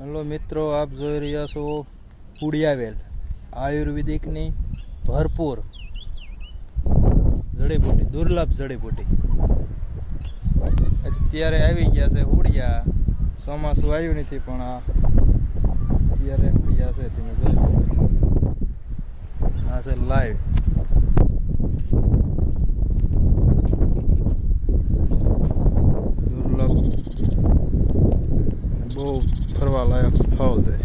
Hello मित्रों, आप જોઈ રહ્યા છો ઉડિયાવેલ આયુર્વેદિકની ભરપૂર જડીબુટી, દુર્લભ જડીબુટી અત્યારે આવી ગયા છે ઉડિયા. ચોમાસું આવ્યું નથી પણ અત્યારે ઉડિયા છે. તમે જોજો, આ છે લાઈવ. દુર્લભ બહુ ફરવા લાયક સ્થળ છે.